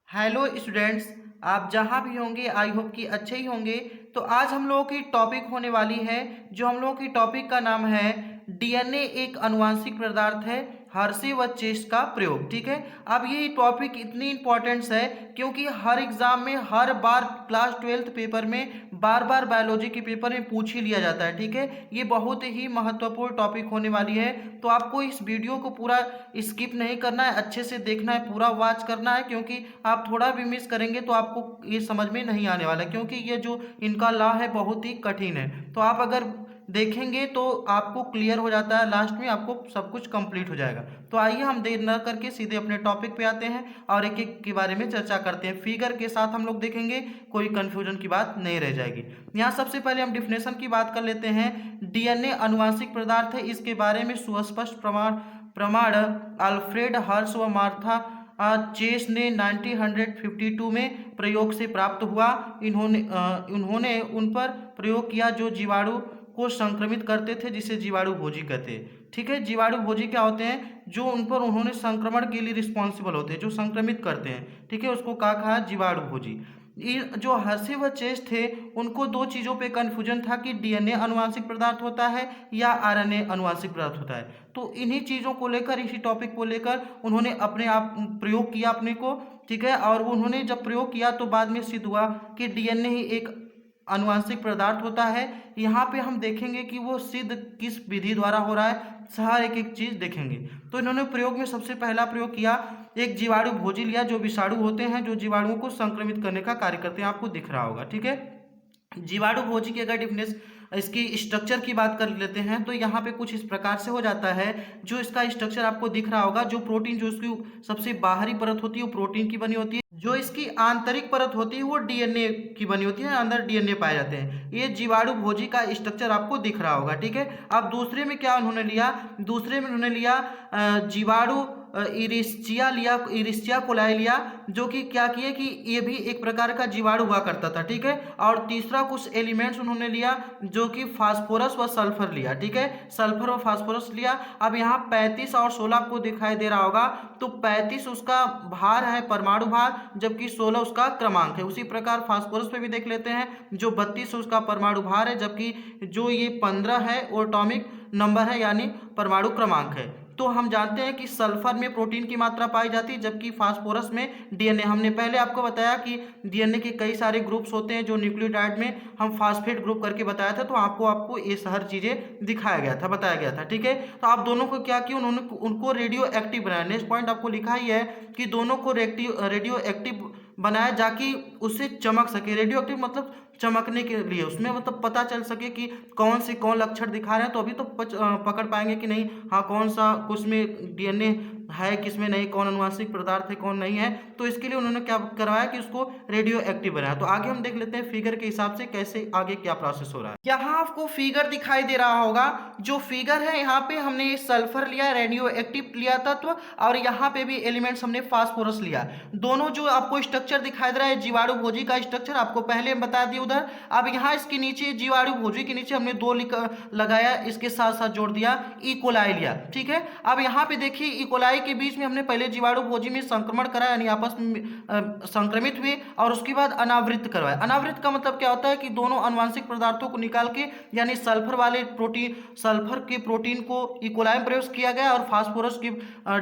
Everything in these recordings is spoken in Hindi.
Hello students. आप जहाँ भी होंगे आई होप कि अच्छे ही होंगे। तो आज हम लोगों की टॉपिक होने वाली है, जो हम लोगों की टॉपिक का नाम है डीएनए एक आनुवंशिक पदार्थ है, हर्षे व चेस का प्रयोग। ठीक है। अब ये टॉपिक इतनी इंपॉर्टेंस है क्योंकि हर एग्जाम में हर बार क्लास 12th पेपर में बार बार बायोलॉजी के पेपर में पूछ ही लिया जाता है। ठीक है। ये बहुत ही महत्वपूर्ण टॉपिक होने वाली है, तो आपको इस वीडियो को पूरा स्किप नहीं करना है, अच्छे से देखना है, पूरा वॉच करना है, क्योंकि आप थोड़ा भी मिस करेंगे तो आपको ये समझ में नहीं आने वाला, क्योंकि ये जो इनका लॉ है बहुत ही कठिन है। तो आप अगर देखेंगे तो आपको क्लियर हो जाता है, लास्ट में आपको सब कुछ कंप्लीट हो जाएगा। तो आइए हम देर न करके सीधे अपने टॉपिक पे आते हैं और एक एक के बारे में चर्चा करते हैं। फिगर के साथ हम लोग देखेंगे, कोई कंफ्यूजन की बात नहीं रह जाएगी। यहाँ सबसे पहले हम डिफिनेशन की बात कर लेते हैं। डीएनए आनुवंशिक पदार्थ है, इसके बारे में सुस्पष्ट प्रमाण अल्फ्रेड हर्ष व मार्था चेस ने 1952 में प्रयोग से प्राप्त हुआ। इन्होंने उन पर प्रयोग किया जो जीवाणु को संक्रमित करते थे, जिसे जीवाणु भोजी कहते हैं। ठीक है। जीवाणु भोजी क्या होते हैं? जो उन पर उन्होंने संक्रमण के लिए रिस्पॉन्सिबल होते हैं, जो संक्रमित करते हैं। ठीक है। उसको क्या कहा? जीवाणु भोजी। ये जो हर्षे व चेस थे, उनको दो चीज़ों पे कन्फ्यूजन था कि डीएनए आनुवंशिक पदार्थ होता है या आरएनए आनुवंशिक पदार्थ होता है। तो इन्हीं चीज़ों को लेकर, इसी टॉपिक को लेकर उन्होंने अपने आप प्रयोग किया अपने को। ठीक है। और उन्होंने जब प्रयोग किया तो बाद में सिद्ध हुआ कि डीएनए ही एक आनुवंशिक पदार्थ होता है। यहाँ पे हम देखेंगे कि वो सिद्ध किस विधि द्वारा हो रहा है, हर एक एक चीज देखेंगे। तो इन्होंने प्रयोग में सबसे पहला प्रयोग किया, एक जीवाणु भोजी लिया, जो विषाणु होते हैं, जो जीवाणुओं को संक्रमित करने का कार्य करते हैं। आपको दिख रहा होगा। ठीक है। जीवाणु भोजी की अगर डिफिनेशन, इसकी स्ट्रक्चर की बात कर लेते हैं तो यहाँ पे कुछ इस प्रकार से हो जाता है। जो इसका स्ट्रक्चर आपको दिख रहा होगा, जो प्रोटीन, जो इसकी सबसे बाहरी परत होती है वो प्रोटीन की बनी होती है, जो इसकी आंतरिक परत होती है वो डीएनए की बनी होती है, अंदर डीएनए पाए जाते हैं। ये जीवाणु भोजी का स्ट्रक्चर आपको दिख रहा होगा। ठीक है। अब दूसरे में क्या उन्होंने लिया? दूसरे में उन्होंने लिया जीवाणु इरिस्चिया लिया, इरिस्चिया कोलाई लिया, जो कि क्या किए कि ये भी एक प्रकार का जीवाणु हुआ करता था। ठीक है। और तीसरा कुछ एलिमेंट्स उन्होंने लिया, जो कि फास्फोरस व सल्फर लिया। ठीक है। सल्फर और फास्फोरस लिया। अब यहाँ 35 और 16 आपको दिखाई दे रहा होगा। तो 35 उसका भार है, परमाणु भार, जबकि 16 उसका क्रमांक है। उसी प्रकार फास्फोरस पे भी देख लेते हैं, जो 32 उसका परमाणु भार है, जबकि जो ये 15 है वो एटॉमिक नंबर है, यानी परमाणु क्रमांक है। तो हम जानते हैं कि सल्फर में प्रोटीन की मात्रा पाई जाती है, जबकि फास्फोरस में डीएनए। हमने पहले आपको बताया कि डीएनए के कई सारे ग्रुप्स होते हैं, जो न्यूक्लियोटाइड में हम फास्फेट ग्रुप करके बताया था। तो आपको ये हर चीजें दिखाया गया था, बताया गया था। ठीक है। तो आप दोनों को क्या किया, उन्होंने उनको रेडियो एक्टिव बनाया। नेक्स्ट पॉइंट आपको लिखा ही है कि दोनों को रेडियो एक्टिव बनाया, जाकि उससे चमक सके। रेडियो एक्टिव मतलब चमकने के लिए, उसमें मतलब पता चल सके कि कौन से कौन लक्षण दिखा रहे हैं। तो अभी तो पकड़ पाएंगे कि नहीं, हाँ कौन सा उसमें डीएनए है, किसमें नहीं, कौन अनुवांशिक पदार्थ है, कौन नहीं है। तो इसके लिए उन्होंने क्या करवाया कि उसको रेडियो एक्टिव बनाया। तो आगे हम देख लेते हैं फिगर के हिसाब से कैसे आगे क्या प्रोसेस हो रहा है। यहाँ आपको फिगर दिखाई दे रहा होगा। जो फिगर है, यहाँ पे हमने सल्फर लिया, रेडियो एक्टिव लिया तत्व, और यहाँ पे भी एलिमेंट्स हमने फास्फोरस लिया। दोनों जो आपको स्ट्रक्चर दिखाई दे रहा है, जीवाणु भोजी का स्ट्रक्चर आपको पहले बता दिया उधर। अब यहाँ इसके नीचे जीवाणु भोजी के नीचे हमने दो लगाया, इसके साथ साथ जोड़ दिया इकोलाई लिया। ठीक है। अब यहाँ पे देखिए इकोलाई के बीच में हमने पहले जीवाणु भोजी में संक्रमण करा, यानी आपस में संक्रमित हुए, और उसके बाद अनावृत करवाया। अनावृत का मतलब क्या होता है कि दोनों आनुवंशिक पदार्थों को निकाल के, यानी सल्फर वाले प्रोटीन, सल्फर के प्रोटीन को इकोलाई में प्रवेश किया गया, और फास्फोरस की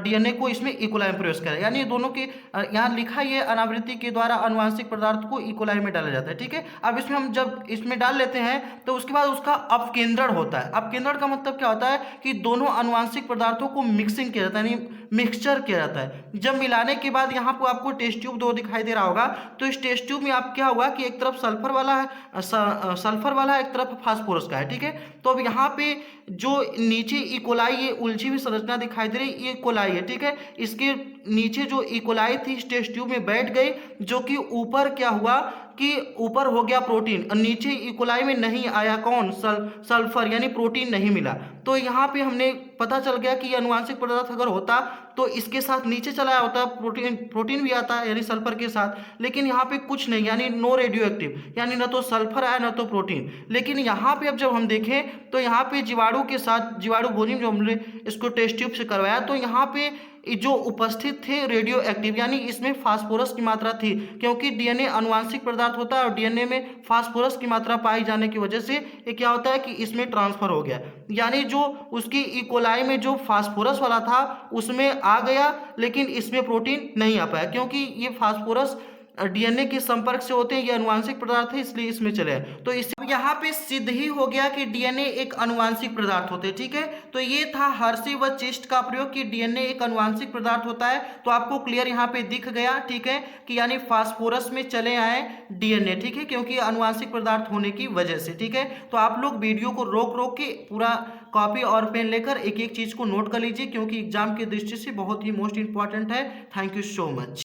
डीएनए को इसमें इकोलाई में प्रवेश किया, यानी दोनों के यहाँ लिखा है अनावृत्ति के द्वारा आनुवंशिक पदार्थ को इकोलाई में डाला जाता है। ठीक है। अब इसमें हम जब इसमें डाल लेते हैं तो उसके बाद उसका अपकेंद्रण होता है। अपकेंद्रण का मतलब क्या होता है कि दोनों आनुवंशिक पदार्थों को मिक्सिंग किया जाता है, यानी मिक्सचर किया जाता है। जब मिलाने के बाद यहाँ पर आपको टेस्ट ट्यूब दो दिखाई दे रहा होगा। तो इस टेस्ट ट्यूब में आप क्या हुआ कि एक तरफ सल्फर वाला है, सल्फर वाला, एक तरफ फास्फोरस का है। ठीक है। तो अब यहाँ पे जो नीचे इकोलाई, ये उलझी हुई संरचना दिखाई दे रही है, ये इकोलाई है। ठीक है। इसके नीचे जो इकोलाई थी इस टेस्ट ट्यूब में बैठ गई, जो कि ऊपर क्या हुआ कि ऊपर हो गया प्रोटीन, और नीचे इकोलाई में नहीं आया कौन, सल्फर, यानी प्रोटीन नहीं मिला। तो यहाँ पे हमने पता चल गया कि ये आनुवंशिक पदार्थ अगर होता तो इसके साथ नीचे चला होता है, प्रोटीन प्रोटीन भी आता है यानी सल्फर के साथ, लेकिन यहाँ पे कुछ नहीं यानी नो रेडियो एक्टिव, यानी न तो सल्फर आया न तो प्रोटीन। लेकिन यहाँ पे अब जब हम देखें तो यहाँ पे जीवाणु के साथ, जीवाणु बोनी जो हमने इसको टेस्ट ट्यूब से करवाया, तो यहाँ पे जो उपस्थित थे रेडियो एक्टिव, यानी इसमें फास्फोरस की मात्रा थी, क्योंकि डीएनए आनुवांशिक पदार्थ होता है और डीएनए में फास्फोरस की मात्रा पाई जाने की वजह से ये क्या होता है कि इसमें ट्रांसफर हो गया, यानी जो उसकी इकोलाई में जो फास्फोरस वाला था उसमें आ गया, लेकिन इसमें प्रोटीन नहीं आ पाया, क्योंकि ये फास्फोरस डीएनए के संपर्क से होते हैं, ये अनुवांशिक पदार्थ है इसलिए इसमें चले आए। तो इस यहाँ पे सिद्ध ही हो गया कि डीएनए एक अनुवांशिक पदार्थ होते हैं। ठीक है, तो ये था हर्शी व चिस्ट का प्रयोग कि डीएनए एक अनुवांशिक पदार्थ होता है। तो आपको क्लियर यहाँ पे दिख गया, ठीक है, कि यानी फास्फोरस में चले आए डीएनए, ठीक है, क्योंकि अनुवांशिक पदार्थ होने की वजह से। ठीक है, तो आप लोग वीडियो को रोक रोक के पूरा कॉपी और पेन लेकर एक एक चीज को नोट कर लीजिए, क्योंकि एग्जाम की दृष्टि से बहुत ही मोस्ट इंपॉर्टेंट है। Thank you so much.